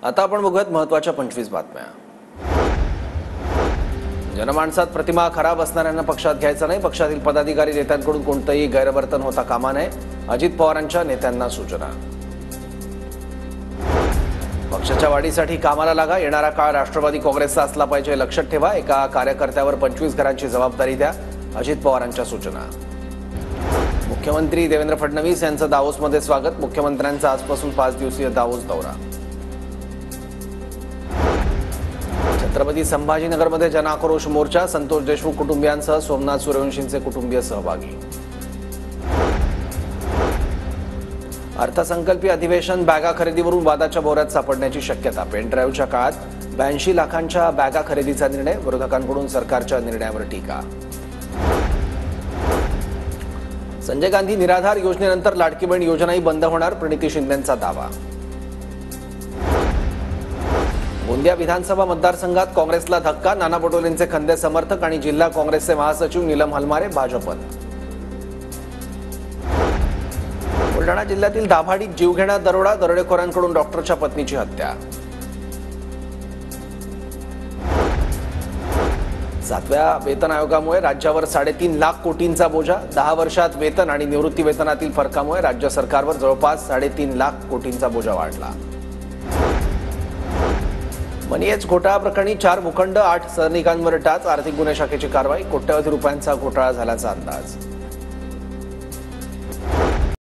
आता आपण बघूयात महत्त्वाच्या 25 बातम्या। जनमानसात प्रतिमा खराब असणाऱ्यांना पक्षात घ्यायचं नाही। पक्षातील पदाधिकारी नेत्यांकडून कोणतेही गैरवर्तन होता कामा नये। अजित पवारांच्या नेत्यांना सूचना। पक्षाच्या वाढीसाठी कामाला लागा। येणारा काळ राष्ट्रवादी काँग्रेसचा असला पाहिजे, लक्षात ठेवा। एका कार्यकर्त्यावर 25 घरांची जबाबदारी द्या। अजित पवारांच्या सूचना। मुख्यमंत्री देवेंद्र फडणवीस यांचं दावोसमध्ये स्वागत। मुख्यमंत्र्यांचा आजपासून 5 दिवसीय दावोस दौरा। छत्रपती संभाजीनगरमध्ये जनाक्रोश मोर्चा। संतोष देशमुख कुटुंबियांसह सोमनाथ सूर्यवंशींचे कुटुंबीय सहभागी। अर्थसंकल्पीय अधिवेशन बॅगा खरेदीवरून वादाच्या भोवऱ्यात सापडण्याची शक्यता। पेनड्राईव्हच्या काळात 82 लाखांच्या बॅगा खरेदीचा निर्णय। विरोधकांकडून सरकारच्या निर्णयावर टीका। संजय गांधी निराधार योजनेनंतर लाडकी बहीण योजनाही बंद होणार। प्रणिती शिंदेंचा दावा। गोंदिया विधानसभा मतदारसंघात काँग्रेसला धक्का। नाना पटोलेंचे खंदे समर्थक आणि जिल्हा काँग्रेसचे महासचिव नीलम हलमारे भाजपत। बुलढाणा जिल्ह्यातील दाभाडीत जीवघेणा दरोडा। दरोडेखोरांकडून डॉक्टरच्या पत्नीची हत्या। 7व्या वेतन आयोगामुळे राज्यावर 3.5 लाख कोटींचा बोजा। 10 वर्षात वेतन आणि निवृत्ती वेतनातील फरकामुळे राज्य सरकारवर जवळपास 3.5 लाख कोटींचा बोजा वाढला। मनीएच घोटाळा प्रकरणी 4 भूखंड 8 सरनिकांवर टाच। आर्थिक गुन्हे शाखेची कारवाई। कोट्यवधी रुपयांचा घोटाळा झाल्याचा अंदाज।